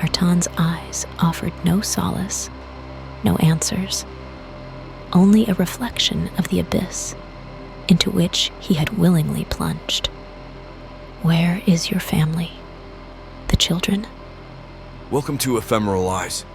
Artan's eyes offered no solace, no answers, only a reflection of the abyss into which he had willingly plunged. Where is your family? The children? Welcome to Ephemeral Eyes.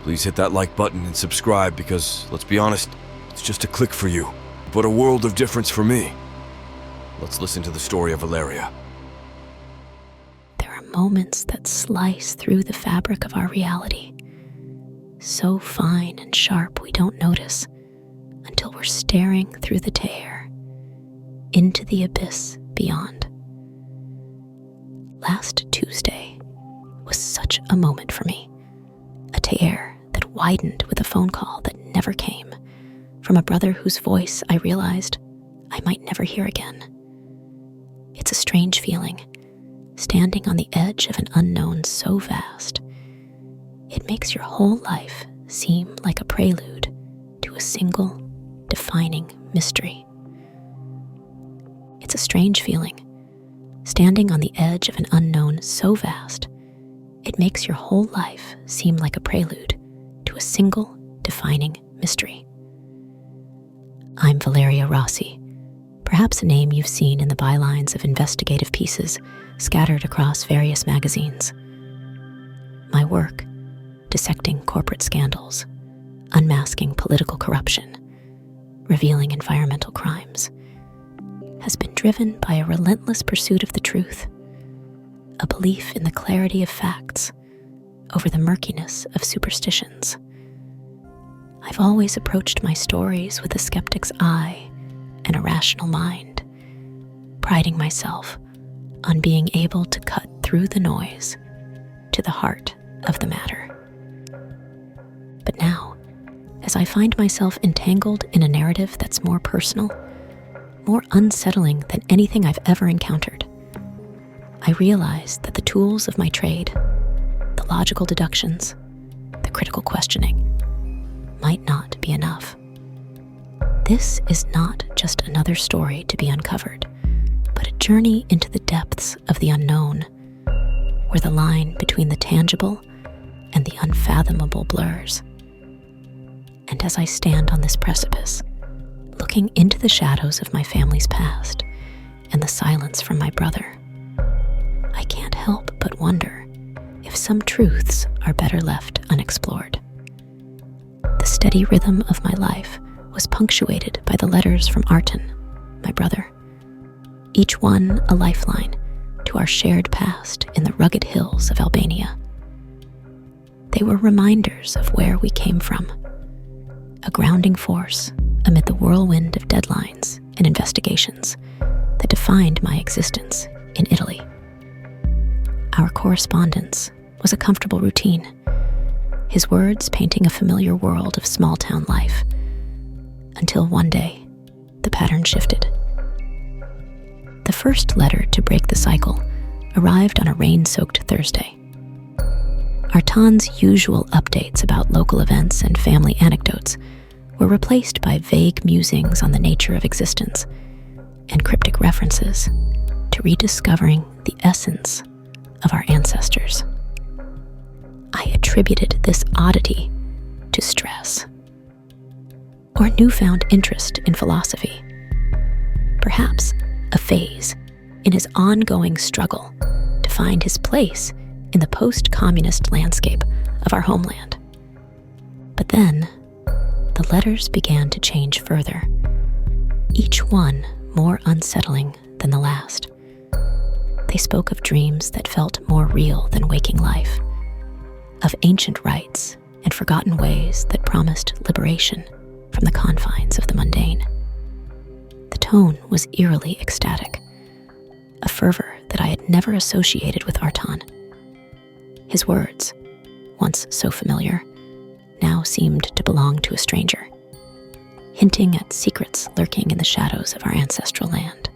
Please hit that like button and subscribe because, let's be honest, it's just a click for you, but a world of difference for me. Let's listen to the story of Valeria. There are moments that slice through the fabric of our reality, so fine and sharp we don't notice until we're staring through the tear into the abyss beyond. Last Tuesday was such a moment for me, a tear that widened with a phone call that never came from a brother whose voice I realized I might never hear again. It's a strange feeling, standing on the edge of an unknown so vast, it makes your whole life seem like a prelude to a single, defining mystery. It's a strange feeling, standing on the edge of an unknown so vast, it makes your whole life seem like a prelude to a single, defining mystery. I'm Valeria Rossi, perhaps a name you've seen in the bylines of investigative pieces scattered across various magazines. My work, dissecting corporate scandals, unmasking political corruption, revealing environmental crimes, has been driven by a relentless pursuit of the truth, a belief in the clarity of facts over the murkiness of superstitions. I've always approached my stories with a skeptic's eye and a rational mind, priding myself on being able to cut through the noise to the heart of the matter. But now, as I find myself entangled in a narrative that's more personal, more unsettling than anything I've ever encountered, I realize that the tools of my trade, the logical deductions, the critical questioning, might not be enough. This is not just another story to be uncovered, but a journey into the depths of the unknown, where the line between the tangible and the unfathomable blurs. And as I stand on this precipice, looking into the shadows of my family's past and the silence from my brother, I can't help but wonder if some truths are better left unexplored. The steady rhythm of my life was punctuated by the letters from Artan, my brother, each one a lifeline to our shared past in the rugged hills of Albania. They were reminders of where we came from, a grounding force amid the whirlwind of deadlines and investigations that defined my existence in Italy. Our correspondence was a comfortable routine, his words painting a familiar world of small-town life, until one day, the pattern shifted. The first letter to break the cycle arrived on a rain-soaked Thursday. Artan's usual updates about local events and family anecdotes were replaced by vague musings on the nature of existence and cryptic references to rediscovering the essence of our ancestors. I attributed this oddity to stress or newfound interest in philosophy, perhaps a phase in his ongoing struggle to find his place in the post-communist landscape of our homeland. But then, the letters began to change further, each one more unsettling than the last. They spoke of dreams that felt more real than waking life, of ancient rites and forgotten ways that promised liberation from the confines of the mundane. The tone was eerily ecstatic, a fervor that I had never associated with Artan. His words, once so familiar, now seemed to belong to a stranger, hinting at secrets lurking in the shadows of our ancestral land,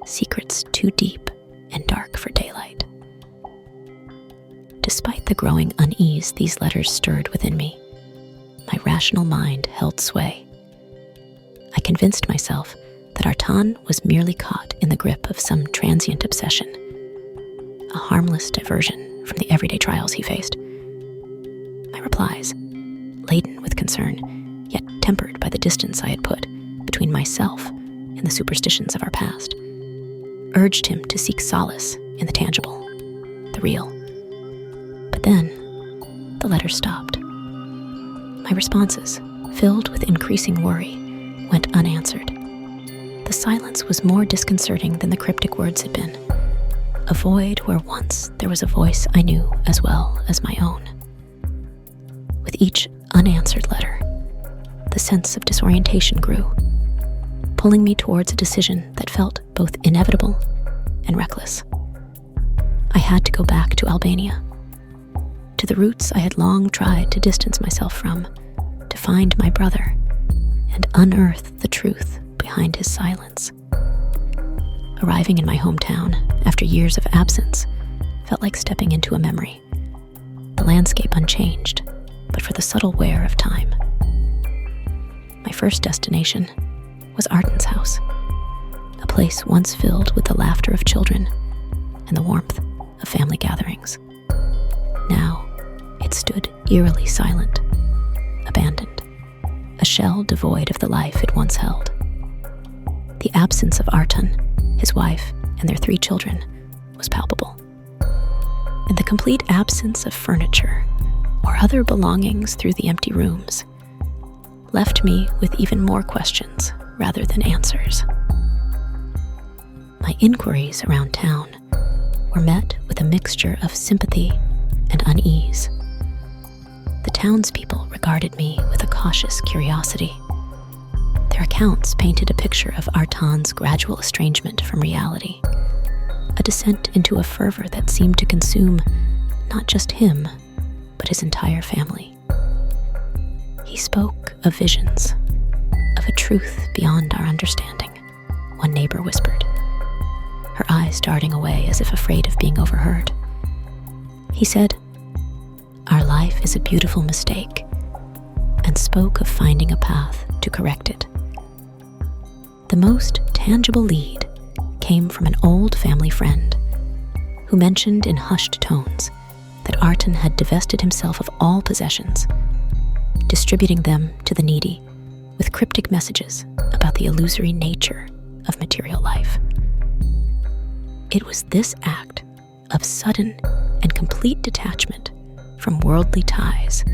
secrets too deep and dark for daylight. Despite the growing unease these letters stirred within me, my rational mind held sway. I convinced myself that Artan was merely caught in the grip of some transient obsession, a harmless diversion from the everyday trials he faced. My replies, laden with concern, yet tempered by the distance I had put between myself and the superstitions of our past, urged him to seek solace in the tangible, the real. But then, the letter stopped. My responses, filled with increasing worry, went unanswered. The silence was more disconcerting than the cryptic words had been. A void where once there was a voice I knew as well as my own. With each unanswered letter, the sense of disorientation grew, pulling me towards a decision that felt both inevitable and reckless. I had to go back to Albania, to the roots I had long tried to distance myself from, to find my brother and unearth the truth behind his silence. Arriving in my hometown after years of absence felt like stepping into a memory, the landscape unchanged, but for the subtle wear of time. My first destination was Arden's house, a place once filled with the laughter of children and the warmth of family gatherings. Now, it stood eerily silent, abandoned, a shell devoid of the life it once held. The absence of Arton, his wife, and their 3 children was palpable. And the complete absence of furniture or other belongings through the empty rooms left me with even more questions rather than answers. My inquiries around town were met with a mixture of sympathy and unease. The townspeople regarded me with a cautious curiosity. Their accounts painted a picture of Artan's gradual estrangement from reality, a descent into a fervor that seemed to consume not just him, but his entire family. He spoke of visions, of a truth beyond our understanding, one neighbor whispered, her eyes darting away as if afraid of being overheard. He said, "Our life is a beautiful mistake," and spoke of finding a path to correct it. The most tangible lead came from an old family friend who mentioned in hushed tones that Arton had divested himself of all possessions, distributing them to the needy with cryptic messages about the illusory nature of material life. It was this act of sudden and complete detachment from worldly ties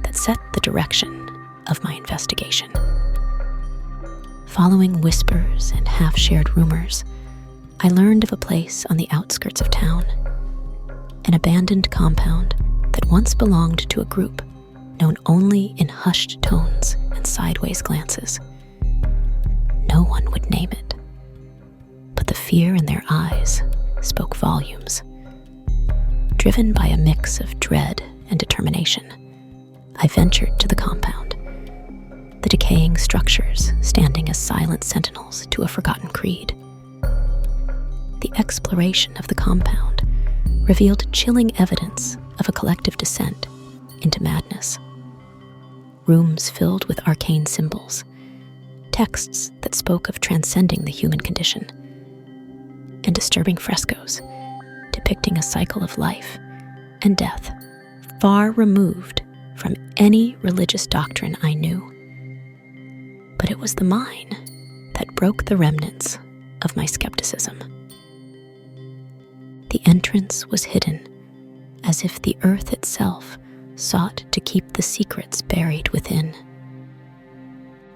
that set the direction of my investigation. Following whispers and half-shared rumors, I learned of a place on the outskirts of town, an abandoned compound that once belonged to a group known only in hushed tones and sideways glances. No one would name it, but the fear in their eyes spoke volumes. Driven by a mix of dread and determination, I ventured to the compound, the decaying structures standing as silent sentinels to a forgotten creed. The exploration of the compound revealed chilling evidence of a collective descent into madness. Rooms filled with arcane symbols, texts that spoke of transcending the human condition, and disturbing frescoes depicting a cycle of life and death far removed from any religious doctrine I knew. But it was the mine that broke the remnants of my skepticism. The entrance was hidden, as if the earth itself sought to keep the secrets buried within.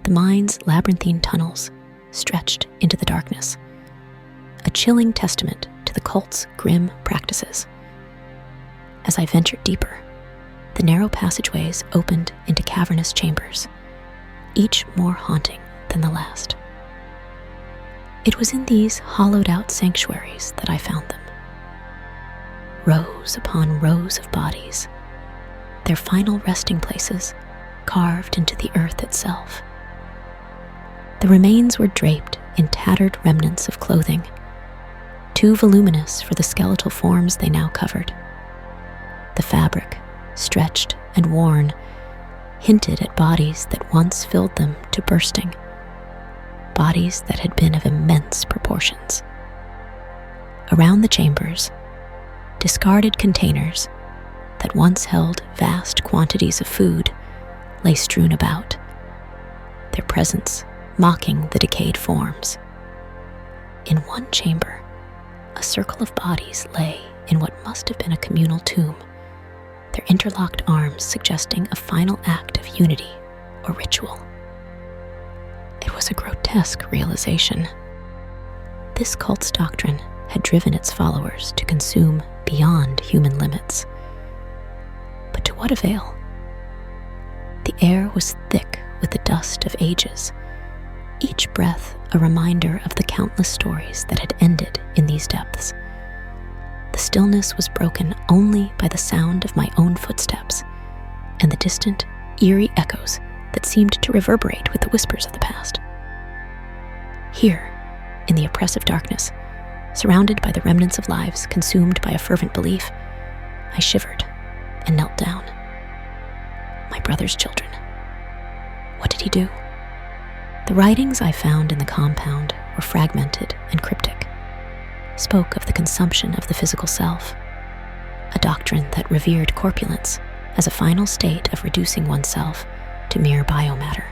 The mine's labyrinthine tunnels stretched into the darkness, a chilling testament to the cult's grim practices. As I ventured deeper, the narrow passageways opened into cavernous chambers, each more haunting than the last. It was in these hollowed-out sanctuaries that I found them. Rows upon rows of bodies, their final resting places carved into the earth itself. The remains were draped in tattered remnants of clothing, too voluminous for the skeletal forms they now covered. The fabric, stretched and worn, hinted at bodies that once filled them to bursting, bodies that had been of immense proportions. Around the chambers, Discarded containers that once held vast quantities of food lay strewn about, their presence mocking the decayed forms. In one chamber, a circle of bodies lay in what must have been a communal tomb, their interlocked arms suggesting a final act of unity or ritual. It was a grotesque realization. This cult's doctrine had driven its followers to consume beyond human limits. But to what avail? The air was thick with the dust of ages, each breath a reminder of the countless stories that had ended in these depths. The stillness was broken only by the sound of my own footsteps and the distant, eerie echoes that seemed to reverberate with the whispers of the past. Here, in the oppressive darkness, surrounded by the remnants of lives consumed by a fervent belief, I shivered and knelt down. My brother's children. What did he do? The writings I found in the compound were fragmented and cryptic, spoke of the consumption of the physical self, a doctrine that revered corpulence as a final state of reducing oneself to mere biomatter.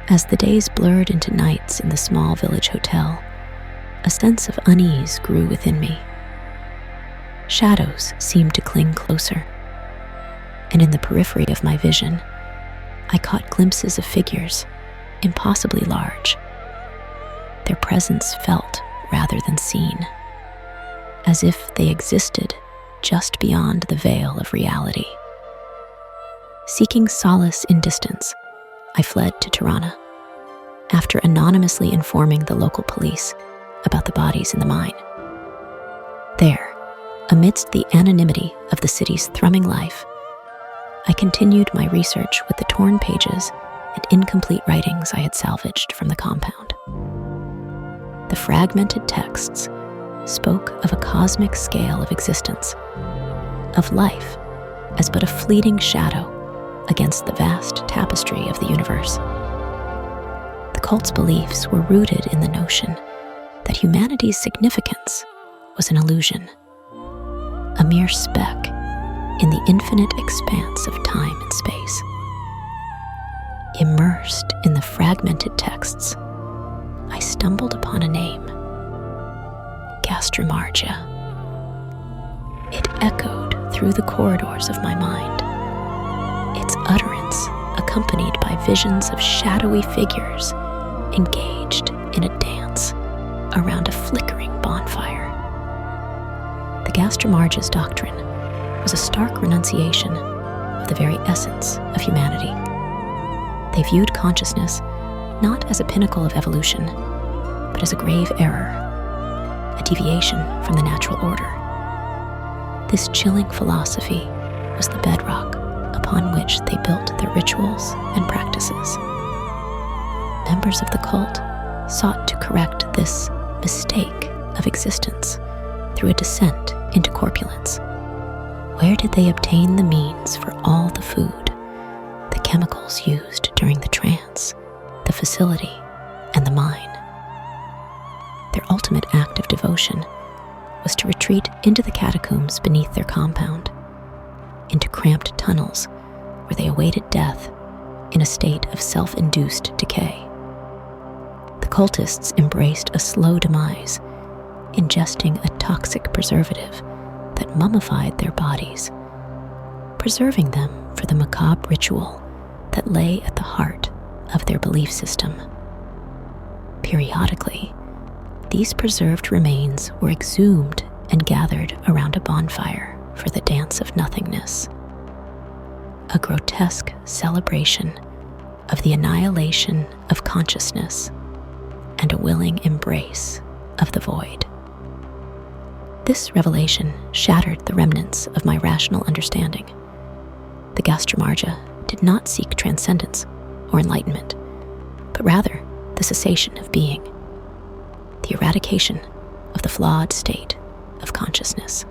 As the days blurred into nights in the small village hotel, a sense of unease grew within me. Shadows seemed to cling closer, and in the periphery of my vision, I caught glimpses of figures, impossibly large. Their presence felt rather than seen, as if they existed just beyond the veil of reality. Seeking solace in distance, I fled to Tirana, after anonymously informing the local police about the bodies in the mine. There, amidst the anonymity of the city's thrumming life, I continued my research with the torn pages and incomplete writings I had salvaged from the compound. The fragmented texts spoke of a cosmic scale of existence, of life as but a fleeting shadow against the vast tapestry of the universe. The cult's beliefs were rooted in the notion that humanity's significance was an illusion, a mere speck in the infinite expanse of time and space. Immersed in the fragmented texts, I stumbled upon a name, Gastrimargia. It echoed through the corridors of my mind, its utterance accompanied by visions of shadowy figures engaged in a dance around a flickering bonfire. The Gastrimargia's doctrine was a stark renunciation of the very essence of humanity. They viewed consciousness not as a pinnacle of evolution, but as a grave error, a deviation from the natural order. This chilling philosophy was the bedrock upon which they built their rituals and practices. Members of the cult sought to correct this mistake of existence through a descent into corpulence. Where did they obtain the means for all the food, the chemicals used during the trance, the facility, and the mine? Their ultimate act of devotion was to retreat into the catacombs beneath their compound, into cramped tunnels where they awaited death in a state of self-induced decay. The cultists embraced a slow demise, ingesting a toxic preservative that mummified their bodies, preserving them for the macabre ritual that lay at the heart of their belief system. Periodically, these preserved remains were exhumed and gathered around a bonfire for the dance of nothingness, a grotesque celebration of the annihilation of consciousness and a willing embrace of the void. This revelation shattered the remnants of my rational understanding. The Gastrimargia did not seek transcendence or enlightenment, but rather the cessation of being, the eradication of the flawed state of consciousness.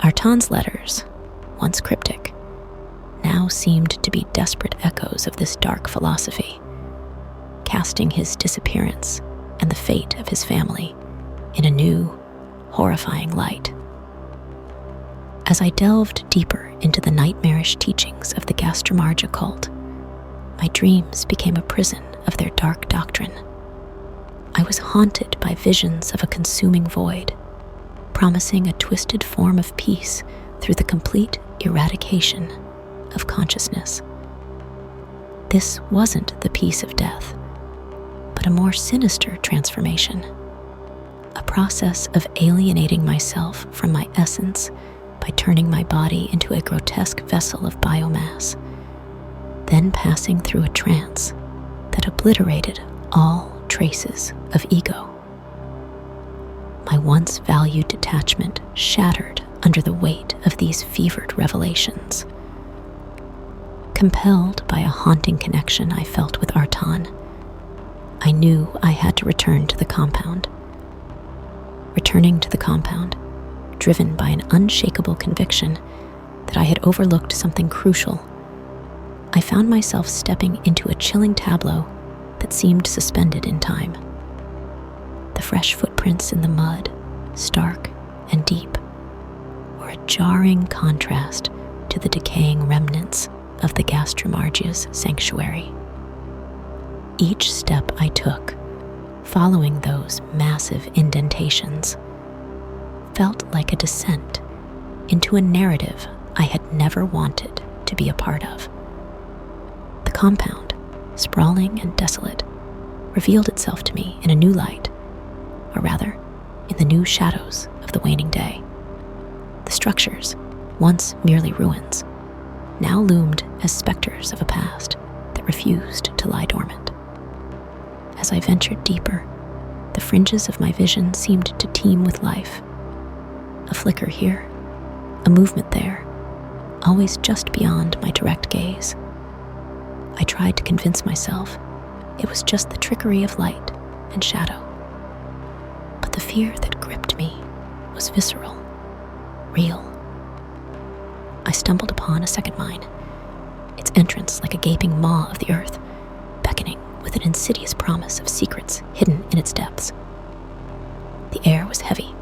Artan's letters, once cryptic, now seemed to be desperate echoes of this dark philosophy, casting his disappearance and the fate of his family in a new, horrifying light. As I delved deeper into the nightmarish teachings of the Gastrimargia cult, my dreams became a prison of their dark doctrine. I was haunted by visions of a consuming void, promising a twisted form of peace through the complete eradication of consciousness. This wasn't the peace of death, but a more sinister transformation, a process of alienating myself from my essence by turning my body into a grotesque vessel of biomass, then passing through a trance that obliterated all traces of ego. My once valued detachment shattered under the weight of these fevered revelations. Compelled by a haunting connection I felt with Artan, I knew I had to return to the compound. Returning to the compound, driven by an unshakable conviction that I had overlooked something crucial, I found myself stepping into a chilling tableau that seemed suspended in time. The fresh footprints in the mud, stark and deep, were a jarring contrast to the decaying remnants of the Gastrimargia's sanctuary. Each step I took, following those massive indentations, felt like a descent into a narrative I had never wanted to be a part of. The compound, sprawling and desolate, revealed itself to me in a new light, or rather, in the new shadows of the waning day. The structures, once merely ruins, now loomed as specters of a past that refused to lie dormant. As I ventured deeper, the fringes of my vision seemed to teem with life. A flicker here, a movement there, always just beyond my direct gaze. I tried to convince myself it was just the trickery of light and shadow. But the fear that gripped me was visceral, real. I stumbled upon a second mine, its entrance like a gaping maw of the earth, beckoning with an insidious promise of secrets hidden in its depths. The air was heavy,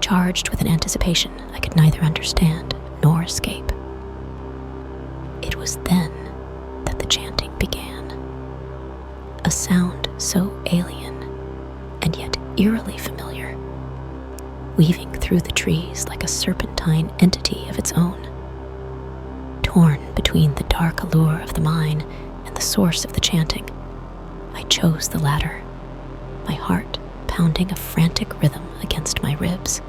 charged with an anticipation I could neither understand nor escape. It was then that the chanting began, a sound so alien and yet eerily familiar, weaving through the trees like a serpentine entity of its own. Torn between the dark allure of the mine and the source of the chanting, I chose the latter, my heart pounding a frantic rhythm against my ribs.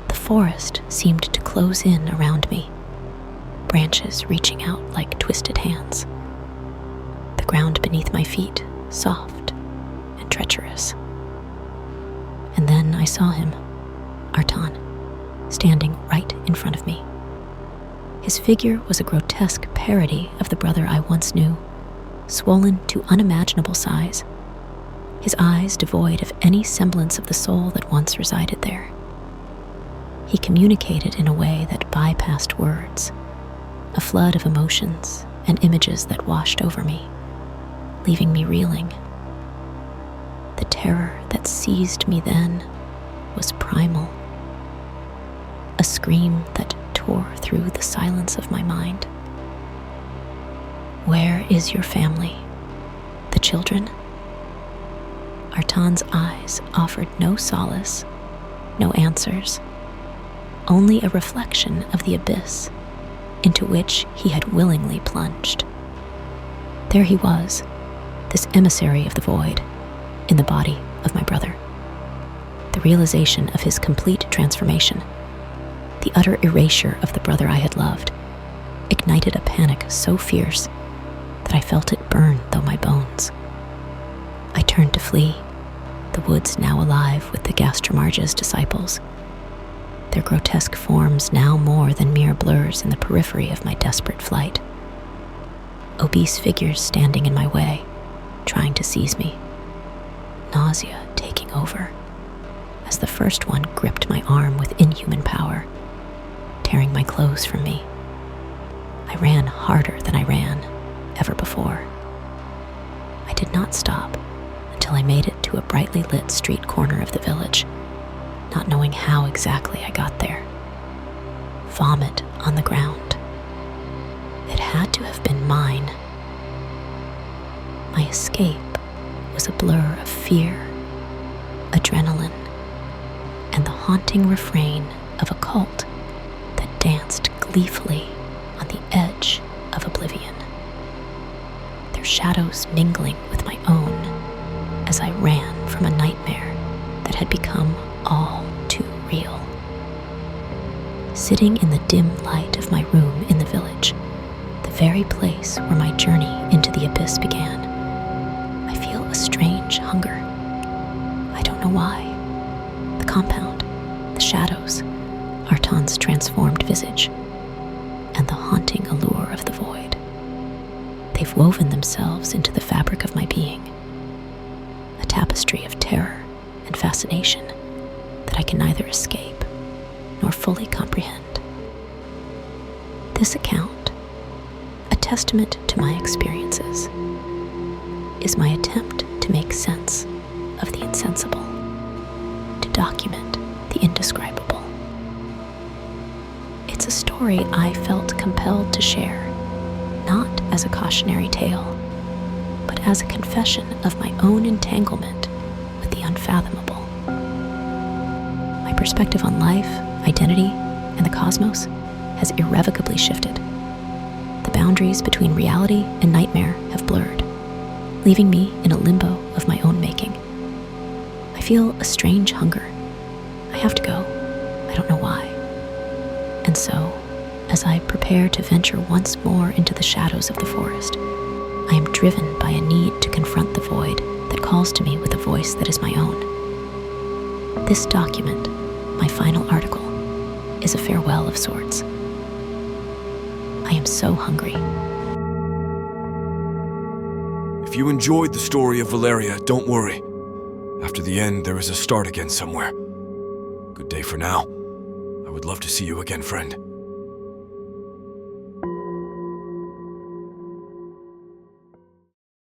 The forest seemed to close in around me, branches reaching out like twisted hands. The ground beneath my feet soft and treacherous. And then I saw him, Artan, standing right in front of me. His figure was a grotesque parody of the brother I once knew, swollen to unimaginable size, his eyes devoid of any semblance of the soul that once resided there. He communicated in a way that bypassed words, a flood of emotions and images that washed over me, leaving me reeling. The terror that seized me then was primal, a scream that tore through the silence of my mind. Where is your family? The children? Artan's eyes offered no solace, no answers, only a reflection of the abyss into which he had willingly plunged. There he was, this emissary of the void, in the body of my brother. The realization of his complete transformation, the utter erasure of the brother I had loved, ignited a panic so fierce that I felt it burn through my bones. I turned to flee, the woods now alive with the Gastrimargia's disciples, their grotesque forms now more than mere blurs in the periphery of my desperate flight. Obese figures standing in my way, trying to seize me. Nausea taking over, as the first one gripped my arm with inhuman power, tearing my clothes from me. I ran harder than I ran ever before. I did not stop until I made it to a brightly lit street corner of the village, not knowing how exactly I got there. Vomit on the ground. It had to have been mine. My escape was a blur of fear, adrenaline, and the haunting refrain of a cult that danced gleefully on the edge of oblivion, their shadows mingling with my own as I ran from a nightmare that had become all too real. Sitting in the dim light of my room in the village, the very place where my journey into the abyss began, I feel a strange hunger. I don't know why. The compound, the shadows, Artan's transformed visage, and the haunting allure of the void. They've woven themselves into the fabric of my being, a tapestry of terror and fascination that I can neither escape nor fully comprehend. This account, a testament to my experiences, is my attempt to make sense of the insensible, to document the indescribable. It's a story I felt compelled to share, not as a cautionary tale, but as a confession of my own entanglement with the unfathomable. My perspective on life, identity, and the cosmos has irrevocably shifted. The boundaries between reality and nightmare have blurred, leaving me in a limbo of my own making. I feel a strange hunger. I have to go. I don't know why. And so, as I prepare to venture once more into the shadows of the forest, I am driven by a need to confront the void that calls to me with a voice that is my own. This document, my final article, is a farewell of sorts. I am so hungry. If you enjoyed the story of Valeria, don't worry. After the end, there is a start again somewhere. Good day for now. I would love to see you again, friend.